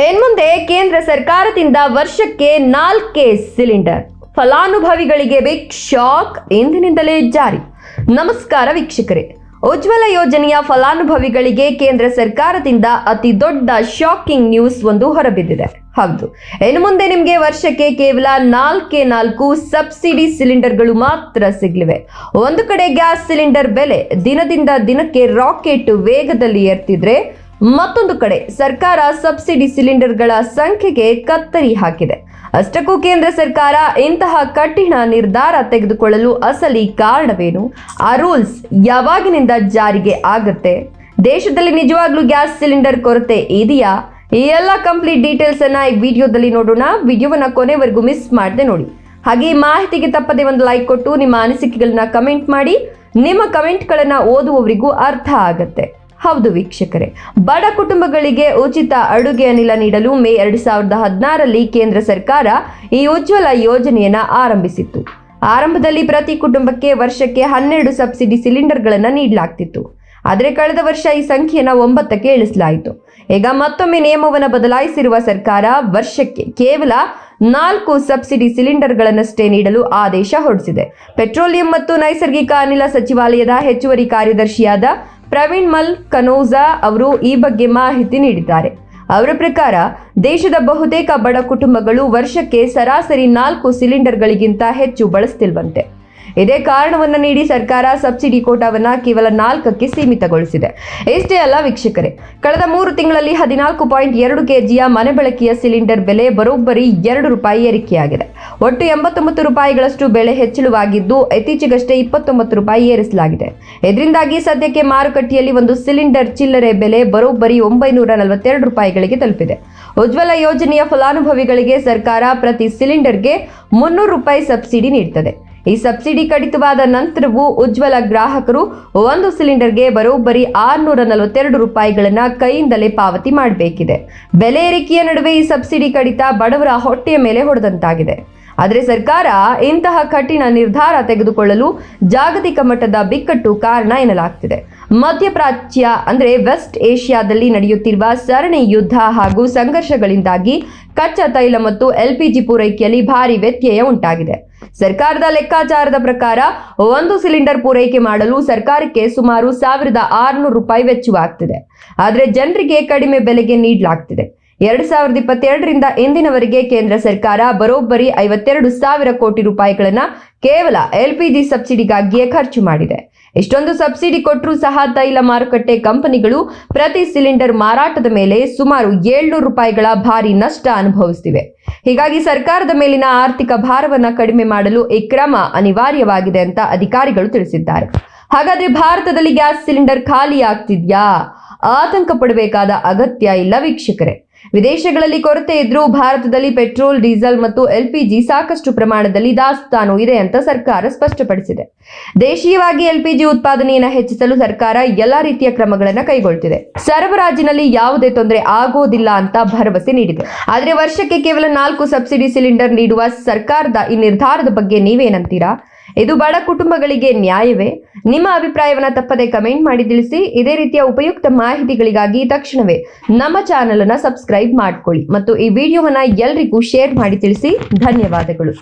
ಇನ್ಮುಂದೆ ಕೇಂದ್ರ ಸರ್ಕಾರದಿಂದ ವರ್ಷಕ್ಕೆ 4 ಸಿಲಿಂಡರ್ ಫಲಾನುಭವಿಗಳಿಗೆ ಬಿಗ್ ಶಾಕ್ ಇಂದಿನಿಂದಲೇ ಜಾರಿ. ನಮಸ್ಕಾರ ವೀಕ್ಷಕರೇ, ಉಜ್ವಲ ಯೋಜನೆಯ ಫಲಾನುಭವಿಗಳಿಗೆ ಕೇಂದ್ರ ಸರ್ಕಾರದಿಂದ ಅತಿ ದೊಡ್ಡ ಶಾಕಿಂಗ್ ನ್ಯೂಸ್ ಒಂದು ಹೊರಬಿದ್ದಿದೆ. ಹೌದು, ಇನ್ನು ಮುಂದೆ ನಿಮಗೆ ವರ್ಷಕ್ಕೆ ಕೇವಲ 4 ಸಬ್ಸಿಡಿ ಸಿಲಿಂಡರ್ಗಳು ಮಾತ್ರ ಸಿಗಲಿವೆ. ಒಂದು ಕಡೆ ಗ್ಯಾಸ್ ಸಿಲಿಂಡರ್ ಬೆಲೆ ದಿನದಿಂದ ದಿನಕ್ಕೆ ರಾಕೆಟ್ ವೇಗದಲ್ಲಿ ಏರ್ತಿದ್ರೆ, ಮತ್ತೊಂದು ಕಡೆ ಸರ್ಕಾರ ಸಬ್ಸಿಡಿ ಸಿಲಿಂಡರ್ಗಳ ಸಂಖ್ಯೆಗೆ ಕತ್ತರಿ ಹಾಕಿದೆ. ಅಷ್ಟಕ್ಕೂ ಕೇಂದ್ರ ಸರ್ಕಾರ ಇಂತಹ ಕಠಿಣ ನಿರ್ಧಾರ ತೆಗೆದುಕೊಳ್ಳಲು ಅಸಲಿ ಕಾರಣವೇನು? ಆ ರೂಲ್ಸ್ ಯಾವಾಗಿನಿಂದ ಜಾರಿಗೆ ಆಗುತ್ತೆ? ದೇಶದಲ್ಲಿ ನಿಜವಾಗ್ಲೂ ಗ್ಯಾಸ್ ಸಿಲಿಂಡರ್ ಕೊರತೆ ಇದೆಯಾ? ಈ ಎಲ್ಲ ಕಂಪ್ಲೀಟ್ ಡೀಟೇಲ್ಸ್ ಅನ್ನ ಈ ವಿಡಿಯೋದಲ್ಲಿ ನೋಡೋಣ. ವಿಡಿಯೋವನ್ನ ಕೊನೆವರೆಗೂ ಮಿಸ್ ಮಾಡದೆ ನೋಡಿ. ಹಾಗೆ ಈ ಮಾಹಿತಿಗೆ ತಪ್ಪದೆ ಒಂದು ಲೈಕ್ ಕೊಟ್ಟು ನಿಮ್ಮ ಅನಿಸಿಕೆಗಳನ್ನ ಕಮೆಂಟ್ ಮಾಡಿ. ನಿಮ್ಮ ಕಮೆಂಟ್ಗಳನ್ನ ಓದುವವರಿಗೂ ಅರ್ಥ ಆಗತ್ತೆ. ಹೌದು ವೀಕ್ಷಕರೇ, ಬಡ ಕುಟುಂಬಗಳಿಗೆ ಉಚಿತ ಅಡುಗೆ ಅನಿಲ ನೀಡಲು ಮೇ 2016ರಲ್ಲಿ ಕೇಂದ್ರ ಸರ್ಕಾರ ಈ ಉಜ್ವಲ ಯೋಜನೆಯನ್ನ ಆರಂಭಿಸಿತ್ತು. ಆರಂಭದಲ್ಲಿ ಪ್ರತಿ ಕುಟುಂಬಕ್ಕೆ ವರ್ಷಕ್ಕೆ 12 ಸಬ್ಸಿಡಿ ಸಿಲಿಂಡರ್ಗಳನ್ನು ನೀಡಲಾಗ್ತಿತ್ತು. ಆದರೆ ಕಳೆದ ವರ್ಷ ಈ ಸಂಖ್ಯೆಯನ್ನು 9ಕ್ಕೆ ಇಳಿಸಲಾಯಿತು. ಈಗ ಮತ್ತೊಮ್ಮೆ ನಿಯಮವನ್ನು ಬದಲಾಯಿಸಿರುವ ಸರ್ಕಾರ ವರ್ಷಕ್ಕೆ ಕೇವಲ 4 ಸಬ್ಸಿಡಿ ಸಿಲಿಂಡರ್ಗಳನ್ನಷ್ಟೇ ನೀಡಲು ಆದೇಶ ಹೊರಡಿಸಿದೆ. ಪೆಟ್ರೋಲಿಯಂ ಮತ್ತು ನೈಸರ್ಗಿಕ ಅನಿಲ ಸಚಿವಾಲಯದ ಹೆಚ್ಚುವರಿ ಕಾರ್ಯದರ್ಶಿಯಾದ ಪ್ರವೀಣ್ ಮಲ್ ಕನೋಜಾ ಅವರು ಈ ಬಗ್ಗೆ ಮಾಹಿತಿ ನೀಡಿದ್ದಾರೆ. ಅವರ ಪ್ರಕಾರ ದೇಶದ ಬಹುತೇಕ ಬಡ ಕುಟುಂಬಗಳು ವರ್ಷಕ್ಕೆ ಸರಾಸರಿ 4 ಸಿಲಿಂಡರ್ಗಳಿಗಿಂತ ಹೆಚ್ಚು ಬಳಸ್ತಿಲ್ವಂತೆ. ಇದೇ ಕಾರಣವನ್ನು ನೀಡಿ ಸರ್ಕಾರ ಸಬ್ಸಿಡಿ ಕೋಟಾವನ್ನ ಕೇವಲ 4ಕ್ಕೆ ಸೀಮಿತಗೊಳಿಸಿದೆ. ಇಷ್ಟೇ ಅಲ್ಲ ವೀಕ್ಷಕರೇ, ಕಳೆದ 3 ತಿಂಗಳಲ್ಲಿ 14.2 ಕೆಜಿಯ ಮನೆ ಬಳಕೆಯ ಸಿಲಿಂಡರ್ ಬೆಲೆ ಬರೋಬ್ಬರಿ ₹2 ಏರಿಕೆಯಾಗಿದೆ. ಒಟ್ಟು ₹89ಗಳಷ್ಟು ಬೆಲೆ ಹೆಚ್ಚಳವಾಗಿದ್ದು, ಇತ್ತೀಚೆಗಷ್ಟೇ ₹29 ಏರಿಸಲಾಗಿದೆ. ಇದರಿಂದಾಗಿ ಸದ್ಯಕ್ಕೆ ಮಾರುಕಟ್ಟೆಯಲ್ಲಿ ಒಂದು ಸಿಲಿಂಡರ್ ಚಿಲ್ಲರೆ ಬೆಲೆ ಬರೋಬ್ಬರಿ ₹942ಗಳಿಗೆ ತಲುಪಿದೆ. ಉಜ್ವಲ ಯೋಜನೆಯ ಫಲಾನುಭವಿಗಳಿಗೆ ಸರ್ಕಾರ ಪ್ರತಿ ಸಿಲಿಂಡರ್ಗೆ ₹300 ಸಬ್ಸಿಡಿ ನೀಡುತ್ತದೆ. ಈ ಸಬ್ಸಿಡಿ ಕಡಿತವಾದ ನಂತರವೂ ಉಜ್ವಲ ಗ್ರಾಹಕರು ಒಂದು ಸಿಲಿಂಡರ್ಗೆ ಬರೋಬ್ಬರಿ ₹642ಗಳನ್ನು ಕೈಯಿಂದಲೇ ಪಾವತಿ ಮಾಡಬೇಕಿದೆ. ಬೆಲೆ ಏರಿಕೆಯ ನಡುವೆ ಈ ಸಬ್ಸಿಡಿ ಕಡಿತ ಬಡವರ ಹೊಟ್ಟೆಯ ಮೇಲೆ ಹೊಡೆದಂತಾಗಿದೆ. ಆದರೆ ಸರ್ಕಾರ ಇಂತಹ ಕಠಿಣ ನಿರ್ಧಾರ ತೆಗೆದುಕೊಳ್ಳಲು ಜಾಗತಿಕ ಮಟ್ಟದ ಬಿಕ್ಕಟ್ಟು ಕಾರಣ ಎನ್ನಲಾಗ್ತಿದೆ. ಮಧ್ಯಪ್ರಾಚ್ಯ ಅಂದ್ರೆ ವೆಸ್ಟ್ ಏಷ್ಯಾದಲ್ಲಿ ನಡೆಯುತ್ತಿರುವ ಸರಣಿ ಯುದ್ಧ ಹಾಗೂ ಸಂಘರ್ಷಗಳಿಂದಾಗಿ ಕಚ್ಚಾ ತೈಲ ಮತ್ತು LPG ಪೂರೈಕೆಯಲ್ಲಿ ಭಾರಿ ವ್ಯತ್ಯಯ ಉಂಟಾಗಿದೆ. ಸರ್ಕಾರದ ಲೆಕ್ಕಾಚಾರದ ಪ್ರಕಾರ ಒಂದು ಸಿಲಿಂಡರ್ ಪೂರೈಕೆ ಮಾಡಲು ಸರ್ಕಾರಕ್ಕೆ ಸುಮಾರು ₹1,600 ವೆಚ್ಚವಾಗ್ತಿದೆ. ಆದರೆ ಜನರಿಗೆ ಕಡಿಮೆ ಬೆಲೆಗೆ ನೀಡಲಾಗ್ತಿದೆ. 2022ರಿಂದ ಇಂದಿನವರೆಗೆ ಕೇಂದ್ರ ಸರ್ಕಾರ ಬರೋಬ್ಬರಿ ₹52,000 ಕೋಟಿ ಕೇವಲ LPG ಸಬ್ಸಿಡಿಗಾಗಿಯೇ ಖರ್ಚು ಮಾಡಿದೆ. ಇಷ್ಟೊಂದು ಸಬ್ಸಿಡಿ ಕೊಟ್ಟರೂ ಸಹ ತೈಲ ಮಾರುಕಟ್ಟೆ ಕಂಪನಿಗಳು ಪ್ರತಿ ಸಿಲಿಂಡರ್ ಮಾರಾಟದ ಮೇಲೆ ಸುಮಾರು ₹700 ಭಾರಿ ನಷ್ಟ ಅನುಭವಿಸುತ್ತಿವೆ. ಹೀಗಾಗಿ ಸರ್ಕಾರದ ಮೇಲಿನ ಆರ್ಥಿಕ ಭಾರವನ್ನು ಕಡಿಮೆ ಮಾಡಲು ಈ ಕ್ರಮ ಅನಿವಾರ್ಯವಾಗಿದೆ ಅಂತ ಅಧಿಕಾರಿಗಳು ತಿಳಿಸಿದ್ದಾರೆ. ಹಾಗಾದ್ರೆ ಭಾರತದಲ್ಲಿ ಗ್ಯಾಸ್ ಸಿಲಿಂಡರ್ ಖಾಲಿ ಆಗ್ತಿದ್ಯಾ? ಆತಂಕ ಪಡಬೇಕಾದ ಅಗತ್ಯ ಇಲ್ಲ ವೀಕ್ಷಕರೇ. ವಿದೇಶಗಳಲ್ಲಿ ಕೊರತೆ ಇದ್ರೂ ಭಾರತದಲ್ಲಿ ಪೆಟ್ರೋಲ್, ಡೀಸೆಲ್ ಮತ್ತು LPG ಸಾಕಷ್ಟು ಪ್ರಮಾಣದಲ್ಲಿ ದಾಸ್ತಾನು ಇದೆ ಅಂತ ಸರ್ಕಾರ ಸ್ಪಷ್ಟಪಡಿಸಿದೆ. ದೇಶೀಯವಾಗಿ LPG ಉತ್ಪಾದನೆಯನ್ನು ಹೆಚ್ಚಿಸಲು ಸರ್ಕಾರ ಎಲ್ಲಾ ರೀತಿಯ ಕ್ರಮಗಳನ್ನು ಕೈಗೊಳ್ಳುತ್ತಿದೆ. ಸರಬರಾಜಿನಲ್ಲಿ ಯಾವುದೇ ತೊಂದರೆ ಆಗೋದಿಲ್ಲ ಅಂತ ಭರವಸೆ ನೀಡಿದೆ. ಆದರೆ ವರ್ಷಕ್ಕೆ ಕೇವಲ 4 ಸಬ್ಸಿಡಿ ಸಿಲಿಂಡರ್ ನೀಡುವ ಸರ್ಕಾರದ ಈ ನಿರ್ಧಾರದ ಬಗ್ಗೆ ನೀವೇನಂತೀರಾ? ಇದು ಬಡ ಕುಟುಂಬಗಳಿಗೆ ನ್ಯಾಯವೇ? ನಿಮ್ಮ ಅಭಿಪ್ರಾಯವನ್ನ ತಪ್ಪದೆ ಕಮೆಂಟ್ ಮಾಡಿ ತಿಳಿಸಿ. ಇದೇ ರೀತಿಯ ಉಪಯುಕ್ತ ಮಾಹಿತಿಗಳಿಗಾಗಿ ತಕ್ಷಣವೇ ನಮ್ಮ ಚಾನೆಲ್ ಅನ್ನ ಸಬ್ಸ್ಕ್ರೈಬ್ ಮಾಡ್ಕೊಳ್ಳಿ ಮತ್ತು ಈ ವಿಡಿಯೋವನ್ನ ಎಲ್ರಿಗೂ ಶೇರ್ ಮಾಡಿ ತಿಳಿಸಿ. ಧನ್ಯವಾದಗಳು.